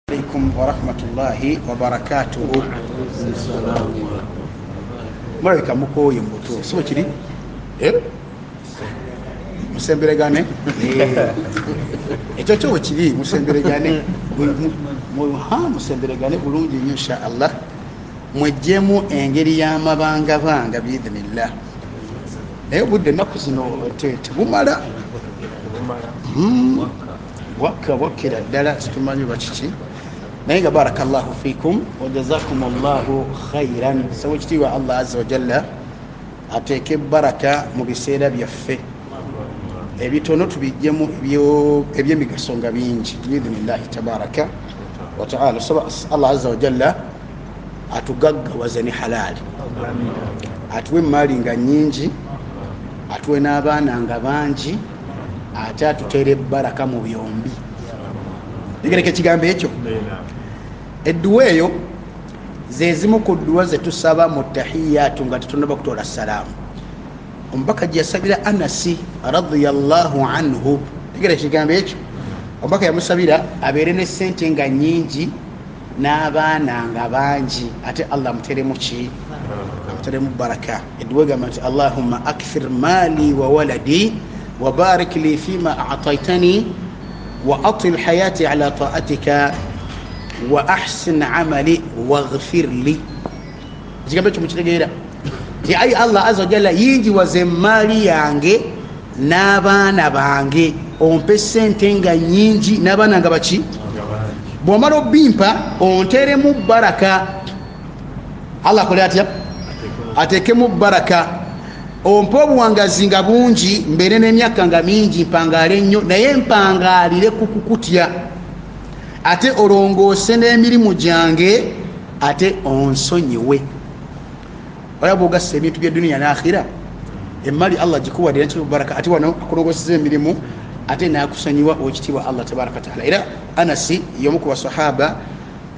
عليكم ورحمة الله وبركاته. مرحبا مكو يمبوتو سو كيري musemberegane ekyo kyo kiri musemberegane musemberegane bulungi insha Allah mwejjemu engeri y'amabanga banga biidhnillah naye budde ennaku zino tebumala wakira ddala situmanyi bakiki naye nga barakallahu fikum wa jazakumullahu khairan sawa ekitiibwa Allah azza wa jalla ateeke baraka mu biseera byaffe ebitono tubijjemu ebyemigaso nga bingi biidhnillahi tabaraka wa taala. Saba Allah azza wa jalla atugaggawaze ne halaali, atuwe emaali nga nyingi, atuwe n'abaana nga bangi, ate atuteere baraka mu byombi. Tegereka ekigambo ekyo. Edduwa eyo ze zimu ku dduwa ze tusaba mu tahiyatu nga tetunaba kutoola salaamu. Omubaka gye yasabira Anasi radiyallahu anhu, tegereka ekigambo ekyo. Omubaka yamusabira abeere ne ssente nga nyingi n'abaana nga bangi, ate Allah amuteremu ki? Amuteremu baraka. Edduwa egamba nti Allahumma akthir mali wa waladi wa barik li fima a'taytani wa atil hayati ala ta'atika wa ahsin amali waghfir li. Ekigambo ekyo mukitegeera ti ayi Allah azza wa jalla yinjiwaze emaali yange n'abaana bange, ompe sente nga nyingi n'abaana nga baki? Bw'omala obbimpa onteeremu baraka. Allah akole atya? Ateekemu baraka. Ompe obuwangazi nga bungi, mbeere n'emyaka nga mingi, mpangaale ennyo, naye mpangaalire ku kukutya. Ate olongoose n'emirimu gyange, ate onsonyiwe. Oya bw'ogassa ebintu bya duniya n'akhira, emmali Allah gikuwadde nakyo baraka, ate wano akulongooseza emirimu, ate n'akusonyiwa ekitiibwa Allah tabaraka wataala. Era Anasi y'omu ku basahaba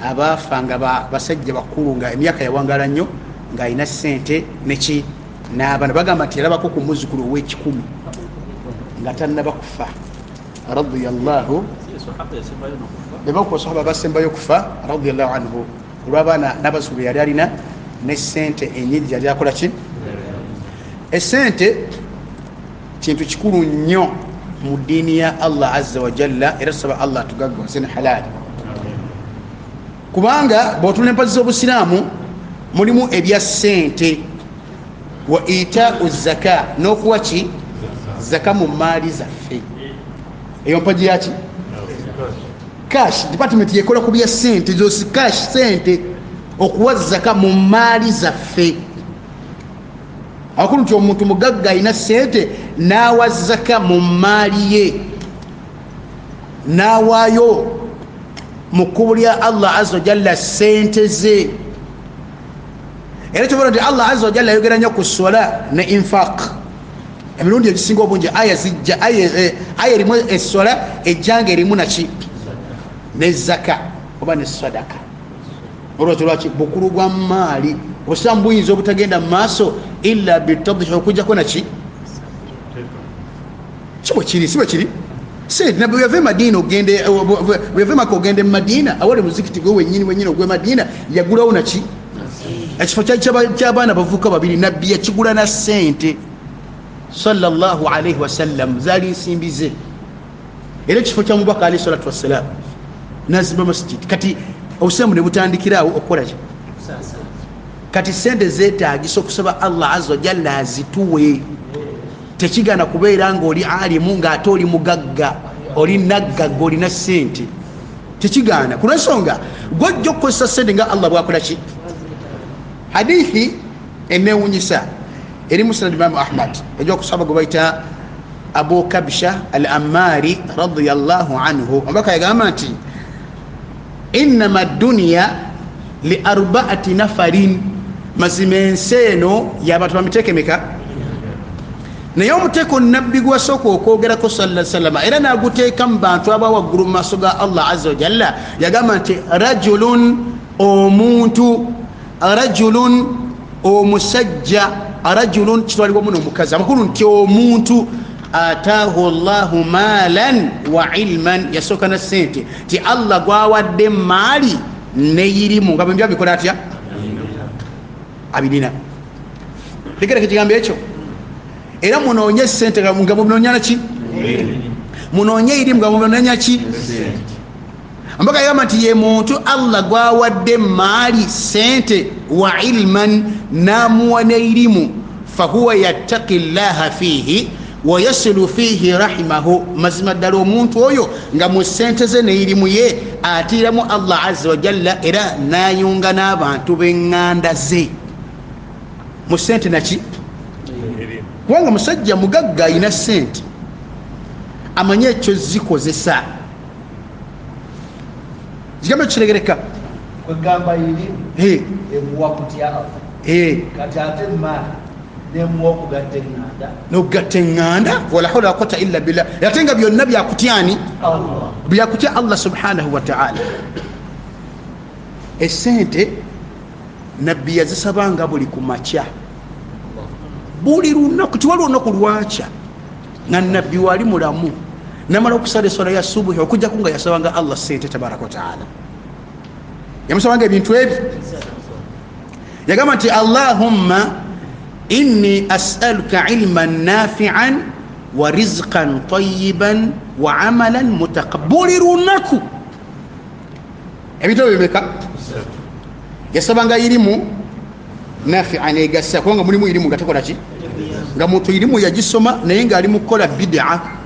abaafa nga basajja bakulu, nga emyaka yawangala nnyo, ng'alina ssente neki n'abaana. Bagamba nti yalabako ku muzzukulu ow'ekikumi nga tannaba kufa radiyallahu, bebaku ku basahaba abasembayo okufa radiyallahu anhu, olw'abaana n'abazzukulu yali alina ne ssente enyingi yali akola ki? Essente kintu kikulu nnyo mu ddiini ya Allah azza wa jalla, era tusaba Allah atugaggawaze ne halaali, kubanga bw'otula empazi z'obusiraamu mulimu ebya ssente. Wa itaau zaka, n'okuwa ki? Zaka mu maali zaffe. Eyo mpaji yaki? Cash department yekola ku bya ssente zosi, cash ssente, okuwa zaka mu maali zaffe. Akulu nti omuntu mugagga alina ssente n'awa zaka mu maali ye, n'awaayo mu kkubo lya Allah azza wa jalla ssente ze. Era kyobola nti Allah azza wa jalla ayogera nnyo ku sola ne infaq. Emirundi egisinga obungi aya zijja, aya erimu essola, ejjanga erimu naki? Ne zaka oba ne sadaka. Olwatu lwaki? Bukulu bwa maali. Obusiraamu buyinza obutagenda mu maaso illa bitadhihi, okujjako naki? Kibwe kiri, si bwe kiri? Bwe yava Madiina ogende, bwe yava Maka ogende mu Madiina, awali muzikiti gwe wennyini ogw'e Madiina yagulawo naki? Ekifo ky'abaana bavuka babiri, nabbi yakigula na ssente sallallahu alaihi wasallam, zaali nsimbi ze. Era ekifo kya mubaka alayhi salatu wassalam nazimba masjidi. Kati obusiraamu ne butandikiraawo okukola ki? Kati sente zeetaagisa okusaba Allah azza wa jalla azituwe. Tekigana kubeera ng'oli alimu ng'ate oli mugagga, oli naggagga, olina ssente. Tekigana. Ku lw'ensonga gw'ojja okukozesa ssente nga Allah bw'akola ki? Hadithi enneewunyisa eri musnad Imam Ahmad, ejja okusaba gwe bayita Abu Kabsha al-Ammari radiyallahu anhu. Omubaka yagamba nti innama dunya li arba'ati nafarin, mazima ensi eno y'abantu bamiteekemeka. Naye omuteeko nabbi gwasooka okwogerako sallallahu alaihi wasallam, era n'aguteeka mu bantu abawaggulu mu maaso ga Allah azza wa jalla, yagamba nti rajulun, omuntu, rajulun omusajja, rajulun kitwalibwa muno omukazi, amakulu nti omuntu ataahu Allahu maalan wa ilman yasoka na sente ti Allah gwawadde maali ne irimu nga bwe bikola atya abidina lekera kigambo ekyo era munoonye sente nga munoonya ki munoonye irimu nga munoonya ki ambaka yagamba nti ye muntu Allah gwawadde maali sente wa ilman namuwa ne irimu fahuwa yattaqi llaha fihi wayasilu fihi rahimahu mazima ddala omuntu oyo nga mu sente ze ne irimu ye atiiramu Allah azza wa jalla era nayunga n'abantu b'eŋŋanda ze mu sente naki kubanga musajja mugagga alina sente amanye ekyo zikozesa kigambo kiregereka kwegamba iri emuwa kutya kati ate maali nemuwa nokugatta eŋŋanda wala hawla wala quwwata illa billah ate nga byonna byakutyani byakutya Allah subhanahu wa ta'ala esente nabbi yazisabanga buli kumakya buli lunaku tiwali olunaku lwakya nga nabbi wali mulamu namala okusala eswala ya subuhi okujjaku nga yasabanga Allah sente tabaraka wa ta'ala yamusabanga ebintu ebyo yagamba nti Allahumma inni as'aluka ilman nafi'an wa rizqan tayyiban wa amalan mutaqabbala lunaku ebintu bimeka yasabanga irimu nafi'an egassa kubanga mulimu irimu nga takola ki nga muntu irimu yagisoma naye nga ali mu kukola bid'a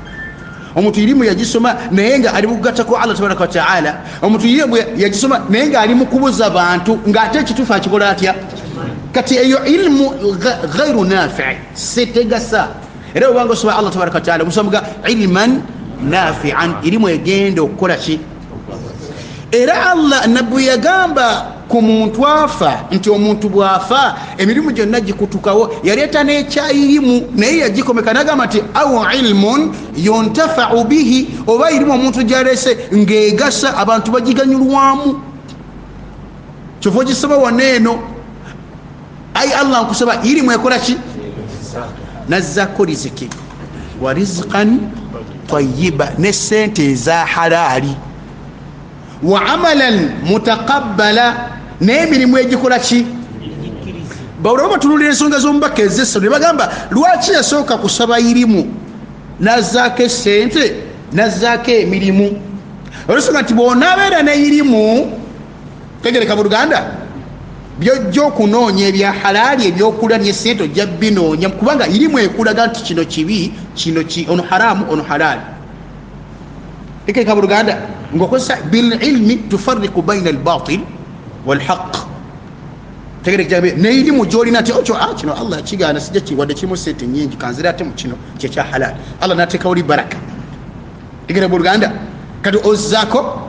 omuntu irimu yagisoma naye nga ali mukugattako Allah tabaraka wa ta'ala omuntu irimu yagisoma naye nga ali mu kubuza bantu ng'ate ekituufu akikola atya kati eyo ilmu ghairu nafi' setegasa era obanga osoma Allah tabaraka wa ta'ala musamuga ilman nafi'an irimu egenda okukola ki era Allah nabbu yagamba ku muntu afa nti omuntu bwafa emirimu gyonna gikutukawo yaleeta n'ekyayirimu naye yagikomeka nagamba nti aw ilmun yuntafa'u bihi oba irimu omuntu gyalese ng'egasa abantu bagiganyulwamu kyova ogisaba waneeno ayi Allah nkusaba irimu ekola ki nazzako riziki wa rizqan tayyiba ne sente eza halaali wa amalan mutaqabbala n'emirimu egikola ki bawulaba batunulira ensonga z'omubaka ez'essatu ne bagamba lwaki yasooka kusaba irimu nazzaako esente nazzaako emirimu olwensonga nti bw'onaabeera n'irimu tegereka mu luganda byojja okunoonya ebya halaali ebyokulya nesente ojja binoonya kubanga irimu ekulaga nti kino kibi kino ono haramu ono halaali tegereka mu luganda ngokozesa bililmi tufarriqu baina albatil walhaq tegereka neirimu gyolina nti okyo kino Allah kigaana sijja kiwadde kirimu sente nyingi kanzira ate mu kino kyekya halaali Allah nateekawo li baraka tegereka mu luganda kati ozzaako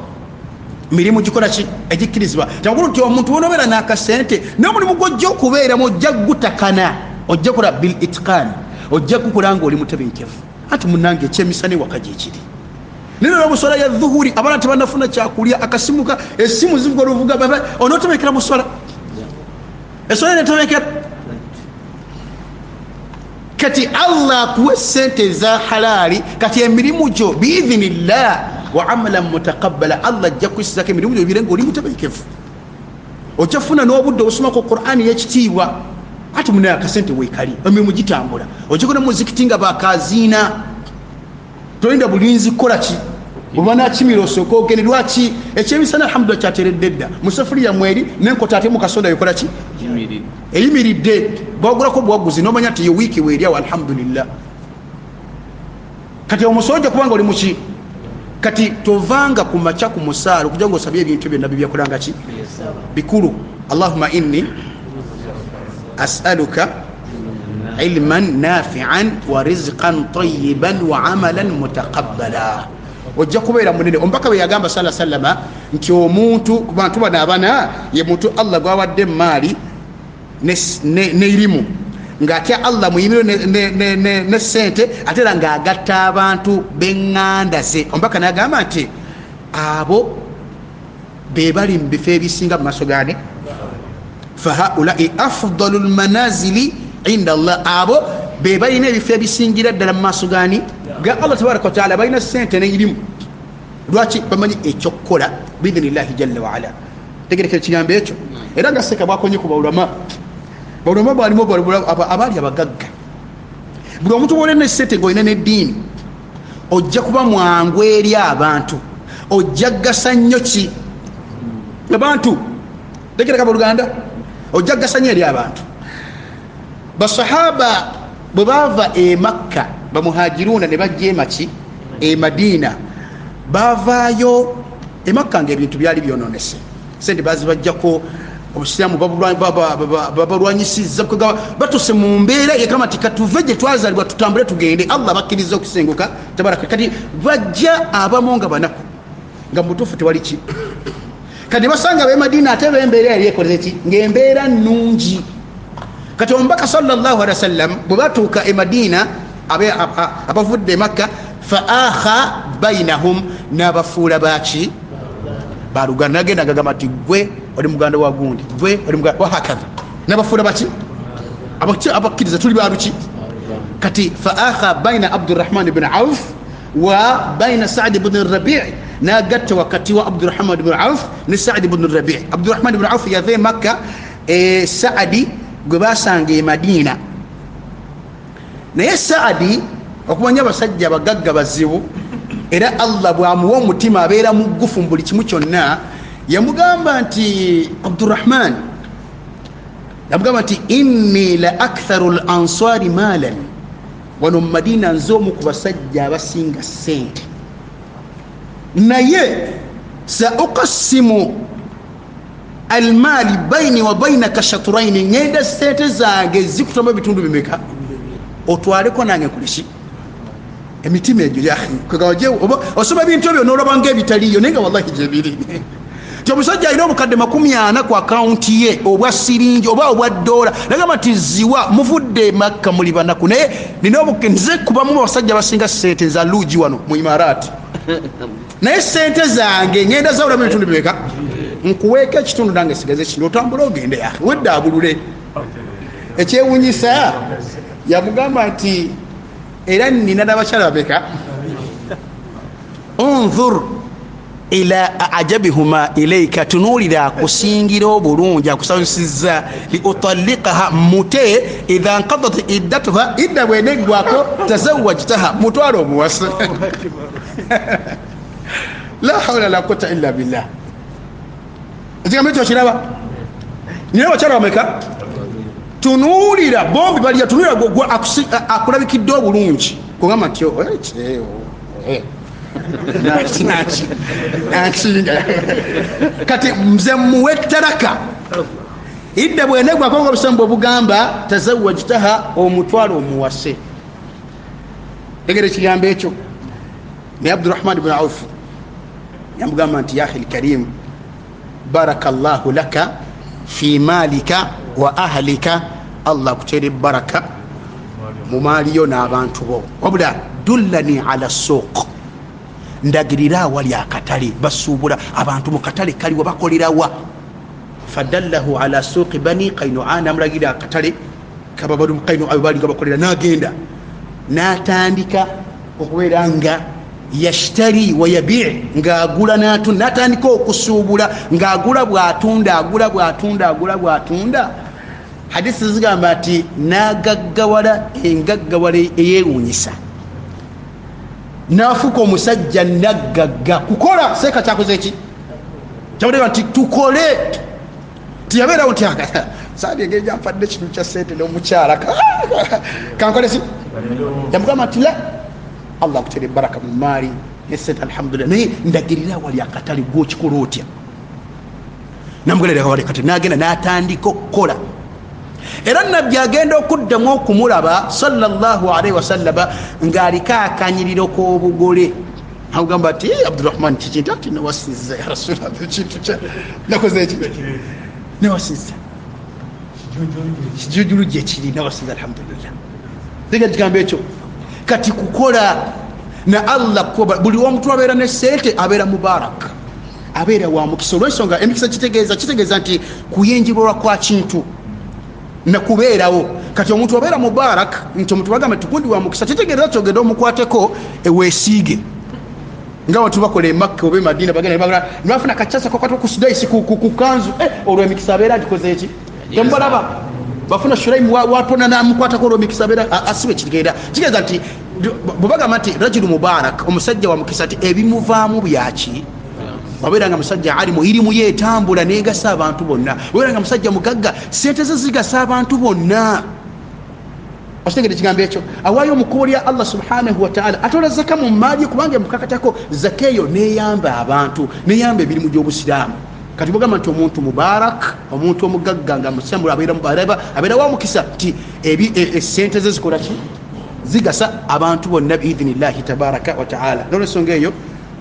mirimu gikola ki egikkirizibwa kyangulu nti omuntu wonobeera n'akasente n'omulimu gwojja okubeeramu ojja gutakana ojja kukola bil itqan ojja kukola nga oli mutebenkevu ati munange ekyemisana ewaka gyekiri nino muswala ya dhuhuri abaana tebanafuna kyakulya akasimuka esimu zivuga oluvuga baba onotebekera muswala eswala netebekera kati Allah kuwe sente za halali kati emirimu gyo biidhinillah wa amalan mutaqabbala Allah ajja kwisizako emirimu gyo birenga oli mutebenkevu okyafuna n'obudde obusomako Qur'ani y'ekitiibwa ati munaye akasente weekali emirimu gitambula okyakona muzikiti nga bakaziina tolinda bulinzi kukola ki oba nakimira osooka ogende lwaki ekyemisana alhamdulillah kyateredde dda musafuriya mweri nenkota ate mukasonda yokola ki eyimiridde bwagulako bwaguzi nomanya nti yewiiki weeryawo alhamdulillah kati omusojja kubanga oli muki kati tovanga kumaca ku musaala okugira nga osabye ebintu byonna bibyakolanga ki bikulu Allahumma inni as'aluka ilman nafi'an wa rizqan tayyiban wa amalan mutaqabbala ojja kubeera munene omubaka bwe yagamba sala sallama nti omuntu ku bantu bano abana ye muntu Allah gwawadde maali neirimu ng'ate Allah muyimiro ne sente ate era ng'agatta abantu b'eŋŋanda ze omubaka nagamba nti abo be bali mu bifo ebisinga mu maaso gane fahaulai afdalu lmanazili inda Allah abo be balina ebifo ebisingira ddala mu maaso gani ga Allah tabaraka wa taala balina sente n'erimu lwaki bamanyi ekyokukola biidhinillahi jalla wa ala tegerekera ekigambo ekyo era nga seka bwakonye ku baulama bwalimu abaali abagagga buli omuntu bwolina esente ng'olina n'eddiini ojja kuba mwangu eri abantu ojja gasa nnyo ki abantu tegereka buluganda ojja gasa nnyo eri abantu basahaba bwe baava e Makka bamuhajiruna ne bajja emaki e Madina bavaayo e Makka ng'ebintu byali byononese sente bazibajjako obusiraamu babalwanyisizza batuse mu mbeera yekama ti katuve gye twazalibwa tutambule tugende Allah bakkiriza okusenguka tabaraka kati bajja abamu nga banaku nga mutuufu tewali ki kati basanga be Madina ate b'embeera yali ekoleze ki ng'embeera nnungi kati omubaka sallallahu alaihi wasallam bwe batuuka e Madina abavudde e Makka fa akha bainahum n'abafuula baki baluganda nagenda gagamba ti gwe oli muganda wa gundi gwe oli muganda wa hakaza n'abafuula baki abakkiriza tuli baluki kati fa akha baina Abdurrahman ibn Auf wa baina Sa'd ibn Rabi' nagatta wakati wa Abdurrahman ibn Auf ne Sa'd ibn Rabi' Abdurrahman ibn Auf yave Makka Sa'di gwe basanga e Madina naye Sa'di okumanya abasajja abagagga bazibu era Allah bw'amuwa omutima abeera muggufu mu buli kimu kyonna yamugamba nti Abdurrahman yamugamba nti inni la aktharu al-ansari malan wano mu Madina nze omu ku basajja abasinga ssente naye sa uqassimu almaali baini wa bainaka shaturaini ngenda sente zange zikutama ebitundu bimeka otwaleko nange nkuleki emitima egyo osoma ebintu ebyo n'olabanga ebitaliyo naye nga wallahi gyebiri ti omusajja alina obukadde 40 ku akawunti ye obwa siringi oba obwa dola nagamba nti ziwa muvudde Makka muli banaku naye nze kubamu abasajja basinga sente za luugi wano mu Imarati naye sente zange ngenda zawulamu ebitundu bimeka nkuweeka ekitundu nange sigaze kino otambula ogende wedde abulule ekyewunyisa yamugamba nti era nina n'abakyala bameka unzur ila ajabihuma ilayka tunuulira akusingira obulungi akusanyusizza liutalliqaha mute idha nqadat iddatuha idda bweneggwako tazawwajtaha mutwala omuwasa la hawla la quwwata illa billah ekigambo ekyo kiraba nina abakyala bameka tunuulira bombi balya tunuulira akulabikidde obulungi kugamba nti kati nze muwe taraka idda bwenegwako nga obusambu obugamba tazawwajtaha omutwalo omuwase tegere ekigambo ekyo naye Abdurrahman ibn Auf yamugamba nti ya akhi al-karim barakallahu laka fi malika wa ahlika Allah kutere baraka mu maaliyo n'abantu bo wabula dullani ala suuq ndagirira awali akatale basuubula abantu mu katale kaliwa bakolerawa fadallahu ala suuqi bani Qaynu'a namulagira akatale kababalu mu Qaynu'a bali bakolera n'agenda n'atandika okubeera nga yashtari wa yabi' ng'agula n'atandika okusuubula ng'agula bw'atunda hadisi zigamba ati n'agaggawala engaggawala eyewuunyisa n'afuka omusajja naggagga kukola seeka kyakoze eki kyabuleba nti tukole tiyabeerawo nti saadi engeri gyampadde kintu kya sente n'omukyala kankole si yamugamba nti la Allah kutere baraka mu maali ne sente alhamdulillah naye ndagirira wali akatale gw'okikola otya namugerera wali akatale n'agenda n'atandika okukola era nabbi agenda okuddamu okumulaba sallallahu alaihi wasallama ng'aliko akanyiriro k'obugole agamba ati Abdurrahman kikintu ati nawasizza ya Rasulallah ekintu kya nakoze eki nawasizza kijujulu gye kiri nawasizza alhamdulillah tega kigambo ekyo kati kukola na Allah kuba buli omuntu abeera ne sente abeera mubarak abeera wa mukisa olw'ensonga emikisa kitegeeza nti kuyinjibwa kwa kintu na kubeerawo kati omuntu obeera mubarak nti omuntu bagamba tukundi wa mukisa tetegereza kyogenda omukwateko eweesiige nga watu bakola emakka oba emadina bagenda nibafuna kakyasa kokatwa ku sudaisi ku kanzu olwo emikisa abeera agikoze eki tembalaba bafuna shuraimu watona namukwatako olwo emikisa abeera asibe kitegeera kitegeeza nti bwebagamba nti rajulu mubarak omusajja wa mukisa ti ebimuvaamu byaki wabeeranga musajja alimu irimu yetambula negasa abantu bonna wabeeranga musajja mugagga sente ze zigasa abantu bonna okitegedde ekigambo ekyo awaayo omukubo lya Allah subhanahu wa ta'ala atola zaka mu maali kubanga mukakatako zaka eyo neyamba abantu neyamba emirimu gy'obusiraamu kati bugamba nti omuntu mubarak omuntu omugagga nga musambula abeera wa mukisa ti sente ze zikola ki zigasa abantu bonna biidhinillahi tabaraka wa ta'ala n'olwensonga eyo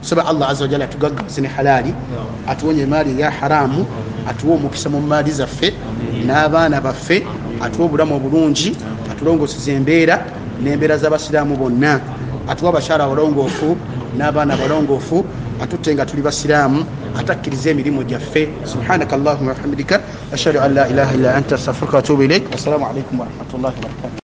saba Allah azza wa jalla atugaggaze ne halali atuwonye maali ya haramu atuwa omukisa mu maali zaffe n'abaana baffe atuwa obulamu obulungi atulongoseza embeera n'embeera z'abasiraamu bonna atuwa abashaara abalongoofu n'abaana abalongoofu atutte nga tuli basiraamu atakkiriza emirimu gyaffe subhanaka allahumma wa bihamdika ashhadu an la ilaha illa anta astaghfiruka wa atubu ilaik. Assalamu alaikum wa rahmatullahi wa barakatuh.